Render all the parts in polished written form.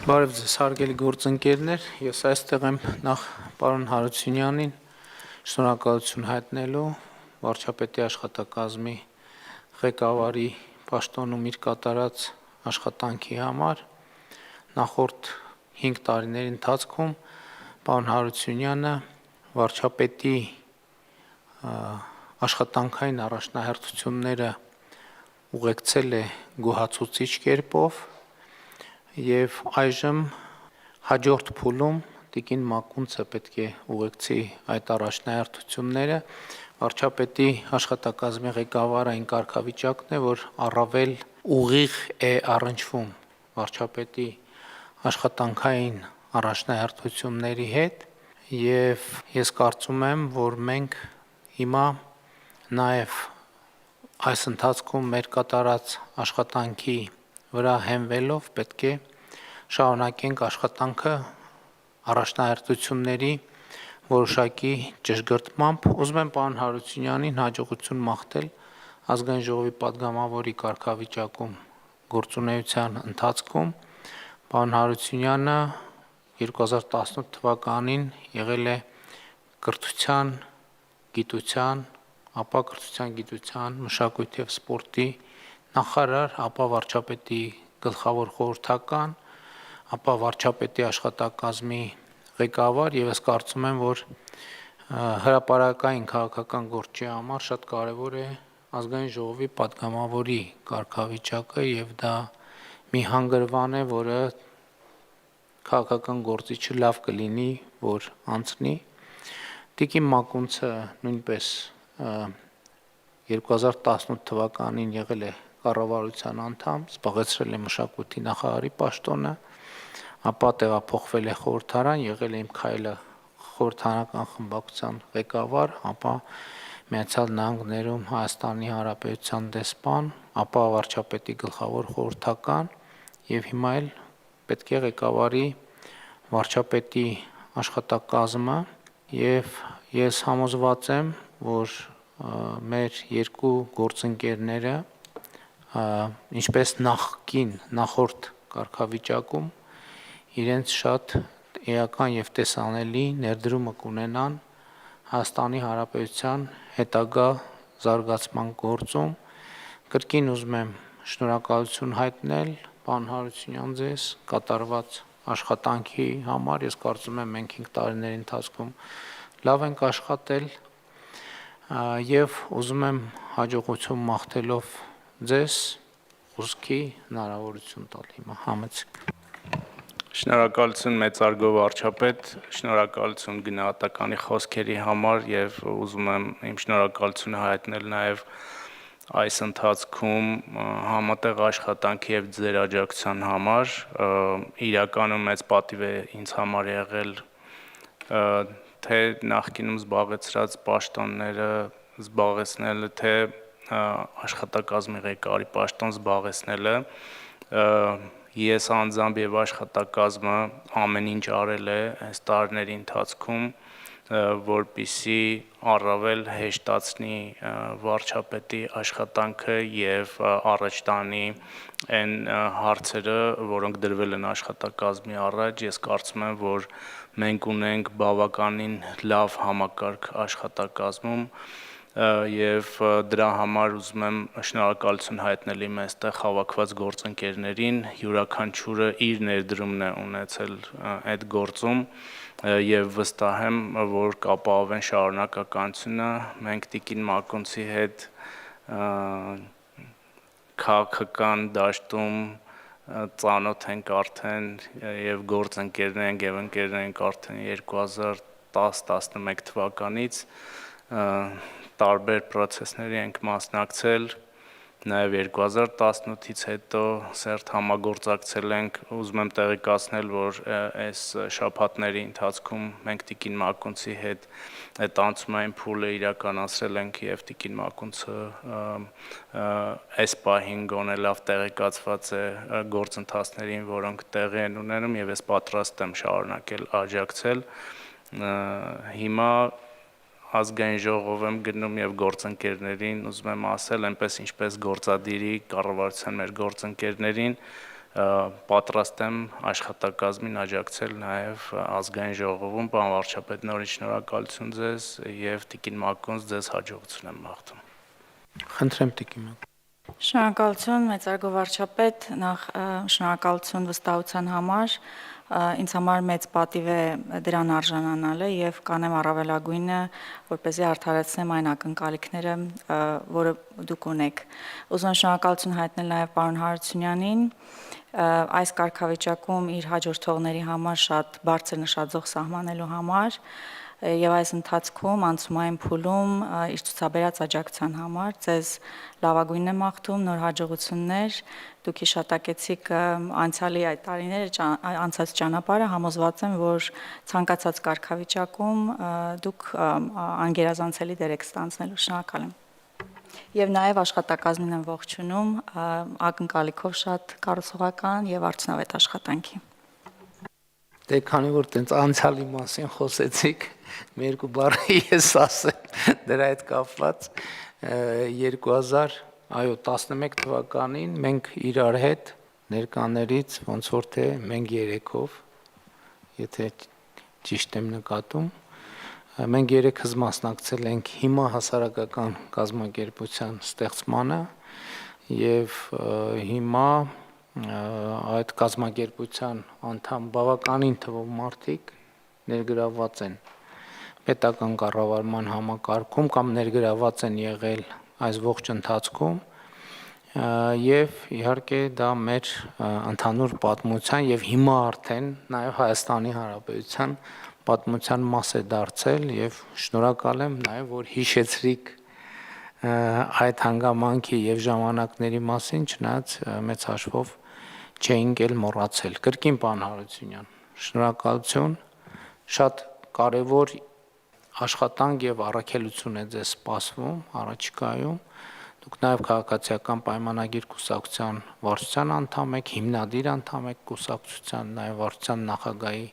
Բարև ձեզ, հարգելի գործընկերներ, ես այստեղ եմ նախ պարոն Հարությունյանին շնորհակալություն հայտնելու վարչապետի աշխատակազմի ղեկավարի պաշտոնում իր կատարած աշխատանքի համար։ Նախորդ 5 տարիների ընթացքում պարոն Հարությունյանը վարչապետի աշխատանքային առաջնահերթությունները ուղեկցել է գոհացուցիչ կերպով և այժմ հաջորդ փուլում տիկին Մակունցը պետք է ուղեկցի այդ առաջնահերթությունները, վարչապետի աշխատակազմի ղեկավարը այն կարգավիճակն է, որ առավել ուղիղ է առնչվում վարչապետի աշխատանքային առաջնահերթությունների հետ և ես կարծում եմ, որ մենք հիմա նաև այս ընթացքում մեր կատարած աշխատանքի վրա հենվելով պետք է շարունակենք աշխատանքը առաջնահերթությունների որոշակի ճշգրտմամբ։ Ուզում եմ պարոն Հարությունյանին հաջողություն մաղթել Ազգային ժողովի պատգամավորի կարգավիճակում գործունեության ընթացքում։ Պարոն Հարությունյանը 2018 թվականին եղել է կրթության, գիտության, ապա կրթության, գիտության, մշակույթի և սպորտի նախարար, ապա վարչապետի գլխավոր խորհրդական, ապա վարչապետի աշխատակազմի ղեկավար և ես կարծում եմ, որ հրապարակային քաղաքական գործի համար շատ կարևոր է Ազգային ժողովի պատգամավորի կարգավիճակը և դա մի հանգրվան է, որը քաղաքական գործիչը լավ կլինի, որ անցնի։ Տիկին Մակունցը նույնպես 2018 թվականին եղել է կառավարության անդամ, զբաղեցրել է մշակույթի նախարարի պաշտոնը, ապա տեղափոխվել է խորհրդարան, եղել է «Իմ քայլը» խորհրդարանական խմբակցության ղեկավար, ապա Միացյալ Նահանգներում Հայաստանի Հանրապետության դեսպան, ապա վարչապետի գլխավոր խորհրդական և հիմա էլ պետք է ղեկավարի վարչապետի աշխատակազմը և ես համոզված եմ, որ մեր երկու գործընկերները, ինչպես նախորդ կարգավիճակում, իրենց շատ էական և տեսանելի ներդրումը կունենան Հայաստանի Հանրապետության հետագա զարգացման գործում։ Կրկին ուզում եմ շնորհակալություն հայտնել պարոն Հարությունյան ձեզ կատարված աշխատանքի համար, ես կարծում եմ մենք 5 տարիների ընթացքում լավ ենք աշխատել և ուզում եմ հաջողություն մաղթելով ձեզ ուզքի հնարավորություն տալ հիմա համեցեք։ Շնորհակալություն մեծարգո վարչապետ, շնորհակալություն գնահատականի խոսքերի համար և ուզում եմ իմ շնորհակալությունը հայտնել նաև այս ընթացքում համատեղ աշխատանքի և ձեր աջակցության համար, իրականում մեծ պատիվ է ինձ համար եղել թե նախկինում զբաղեցրած պաշտոնները զբաղեցնելը, թե աշխատակազմի ղեկավարի պաշտոն զբաղեցնելը, ես անձամբ և աշխատակազմը ամեն ինչ արել է այս տարիների ընթացքում, որպեսզի առավել հեշտացնի վարչապետի աշխատանքը և առաջ տանի այն հարցերը, որոնք դրվել են աշխատակազմի առաջ, ես կարծում եմ, որ մենք ունենք բավականին լավ համակարգ աշխատակազմում և դրա համար ուզում եմ շնորհակալություն հայտնել իմ այստեղ հավաքված գործընկերներին, յուրաքանչյուրը իր ներդրումն է ունեցել այդ գործում և վստահ եմ, որ կապահովեն շարունակականությունը, մենք տիկին Մակունցի հետ քաղաքական դաշտում ծանոթ ենք արդեն և գործընկերներ ենք և ընկերներ ենք արդեն 2010-11 թվականից, տարբեր պրոցեսների ենք մասնակցել, նաև 2018-ից հետո սերտ համագործակցել ենք, ուզում եմ տեղեկացնել, որ այս շաբաթների ընթացքում մենք տիկին Մակունցի հետ այդ անցումային փուլը իրականացրել ենք և տիկին Մակունցը այս պահին գոնե լավ տեղեկացված է գործընթացներին, որոնք տեղի են ունենում և ես պատրաստ եմ շարունակել աջակցել, հիմա Ազգային ժողով եմ գնում և գործընկերներին ուզում եմ ասել, այնպես ինչպես գործադիրի կառավարության մեր գործընկերներին, պատրաստ եմ աշխատակազմին աջակցել նաև ազգային ժողովում, պարոն վարչապետ, նորից շնորհակալություն ձեզ եւ Տիկին Մակոնց ձեզ հաջողություն եմ մաղթում։ Խնդրեմ Տիկին Մակոն։ Շնորհակալություն մեծարգո վարչապետ, նախ շնորհակալություն վստահության համար, ինձ համար մեծ պատիվ է դրան արժանանալը եւ կանեմ առավելագույնը, որպեսզի արդարացնեմ այն ակնկալիքները, որը դուք ունեք։ Ուզում եմ շնորհակալություն հայտնել նաեւ պարոն Հարությունյանին, այս կարգավիճակում իր հաջորդողների համար շատ բարձր նշաձող սահմանելու համար եւ այս ընթացքում անցումային փուլում իր ցուցաբերած աջակցության համար ձեզ լավագույնն եմ մաղթում, նոր հաջողություններ, դուք հիշատակեցիք անցյալի այդ տարիները, անցած ճանապարհը, համոզված եմ, որ ցանկացած կարգավիճակում դուք անգերազանցելի դեր եք ստանձնելու, շնորհակալ եմ։ Եվ նաև աշխատակազմին եմ ողջունում, ակնկալիքով շատ կառուցողական եւ արդյունավետ աշխատանքի։ Դե քանի որ տենց անցյալի մասին խոսեցիք, մի երկու բառ ես ասեմ դրա հետ կապված 2011 թվականին մենք իրար հետ ներկաներից ոնց որ թե մենք երեքով, եթե ճիշտ եմ նկատում, մենք երեքս մասնակցել ենք հիմա հասարակական կազմակերպության ստեղծմանը եւ հիմա այդ կազմակերպության անդամ բավականին թվով մարդիկ ներգրավված են պետական կառավարման համակարգում կամ ներգրավված են եղել այս ողջ ընթացքում եւ իհարկե դա մեր ընդհանուր պատմության եւ հիմա արդեն նաեւ Հայաստանի Հանրապետության պատմության մաս է դարձել եւ շնորհակալ եմ նաեւ որ հիշեցրիք այդ հանգամանքի եւ ժամանակների մասին, չնայած մեծ հաշվով չէինք էլ մոռացել։ Կրկին պարոն Հարությունյան, շնորհակալություն, շատ կարևոր աշխատանք եւ առաքելություն է ձեզ սպասվում առաջիկայում։ Դուք նաեւ քաղաքացիական պայմանագիր կուսակցության վարչության անդամ եք, հիմնադիր անդամ եք կուսակցության, նաեւ վարչության նախագահի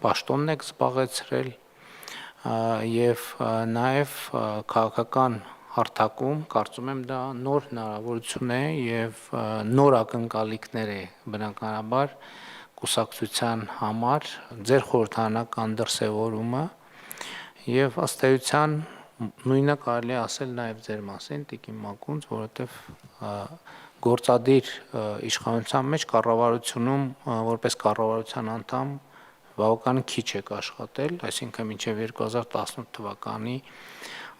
պաշտոնն եք զբաղեցրել եւ նաեւ քաղաքական հարթակում կարծում եմ դա նոր հնարավորություն է եւ նոր ակնկալիքներ է բնականաբար կուսակցության համար ձեր խորհրդանական դրսևորումը եւ ըստ էության նույնը կարելի է ասել նաեւ ձեր մասին Տիկին Մակունց, որովհետեւ գործադիր իշխանության մեջ կառավարությունում որպես կառավարության անդամ բավական քիչ եք աշխատել, այսինքն մինչև 2018 թվականի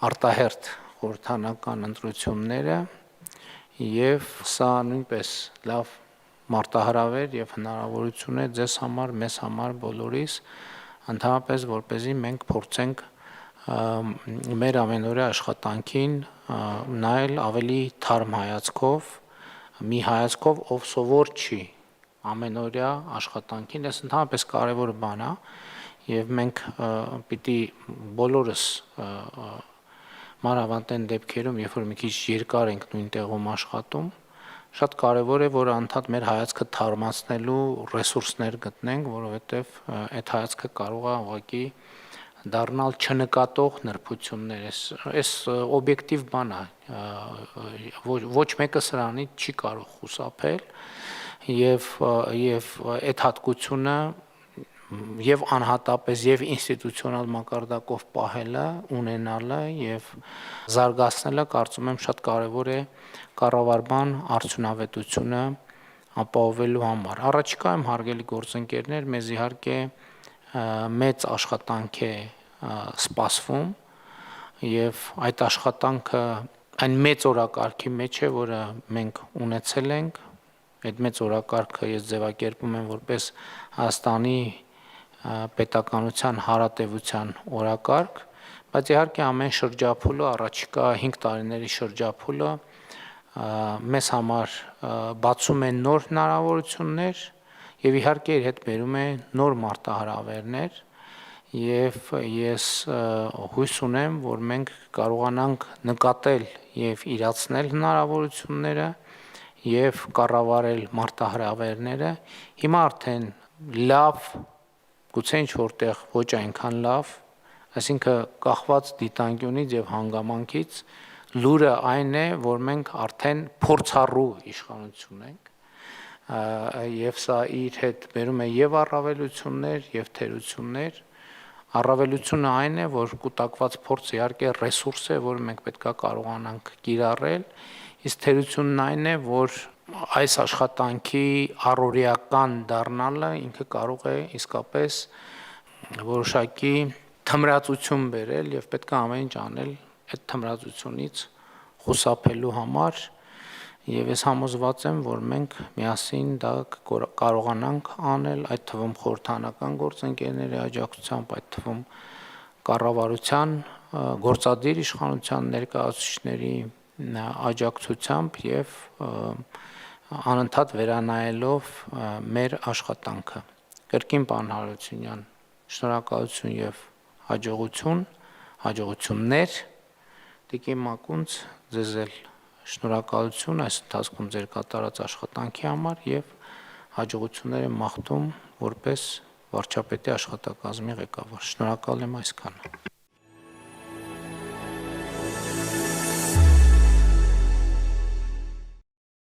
արտահերթ խորհրդանական ընտրությունները եւ սա նույնպես լավ մարտահրավեր եւ հնարավորություն է ձեզ համար, մեզ համար բոլորիս ընդհանրապես որպեսզի մենք փորձենք մեր ամենօրյա աշխատանքին նայել ավելի թարմ հայացքով, մի հայացքով, ով սովոր չի ամենօրյա աշխատանքին, այս ընդհանրապես կարևոր բան է եւ մենք պիտի բոլորս մանավանդ այն դեպքերում, երբ որ մի քիչ երկար ենք նույն տեղում աշխատում, շատ կարևոր է որ անդադ մեր հայացքը թարմացնելու ռեսուրսներ գտնենք, որովհետեւ այդ հայացքը կարող է ուղղակի դառնալ չնկատող նրբություններ, այս օբյեկտիվ բան է, ոչ մեկը սրանից չի կարող խուսափել եւ այդ հատկությունը եւ անհատապես եւ ինստիտուցիոնալ մակարդակով պահելը, ունենալը եւ զարգացնելը կարծում եմ շատ կարեւոր է կառավարման արդյունավետությունը ապահովելու համար։ Առաջիկայում հարգելի գործընկերներ, մեզ իհարկե մեծ աշխատանք է սպասվում եւ այդ աշխատանքը այն մեծ օրակարգի մեջ է, որը մենք ունեցել ենք, այդ մեծ օրակարգը ես ձևակերպում եմ որպես Հայաստանի պետականության հարատևության օրակարգ, բայց իհարկե ամեն շրջափուլը, առաջիկա 5 տարիների շրջափուլը մեզ համար բացում է նոր հնարավորություններ եւ իհարկե իր հետ բերում է նոր մարտահրավերներ եւ ես հույս ունեմ, որ մենք կարողանանք նկատել եւ իրացնել հնարավորությունները եւ կառավարել մարտահրավերները հիմա արդեն լավ գուցե ինչ որտեղ ոչ այնքան լավ, այսինքն կախված դիտանկյունից եւ հանգամանքից լուրը այն է, որ մենք արդեն փորձառու իշխանություն ենք եւ սա իր հետ բերում է եւ առավելություններ եւ թերություններ։ Առավելությունը այն է, որ կուտակված փորձ իհարկե ռեսուրս է, որը մենք պետքա կարողանանք կիրառել, իսկ թերությունն այն է, որ այս աշխատանքի առօրեական դառնալը ինքը կարող է իսկապես որոշակի թմրածություն բերել եւ պետք է ամեն ինչ անել այդ թմրածությունից խուսափելու համար եւ ես համոզված եմ, որ մենք միասին դա կարողանանք անել, այդ թվում խորհրդանական գործընկերների աջակցությամբ, այդ թվում կառավարության գործադիր իշխանության ներկայացուցիչների աջակցությամբ եւ անընդհատ վերանայելով մեր աշխատանքը։ Կրկին պարոն Հարությունյան, շնորհակալություն եւ հաջողություններ Տիկին Մակունց, ձեզ էլ շնորհակալություն այս ընթացքում ձեր կատարած աշխատանքի համար եւ հաջողություններ եմ մաղթում որպես վարչապետի աշխատակազմի ղեկավար։ Շնորհակալ եմ այսքանը։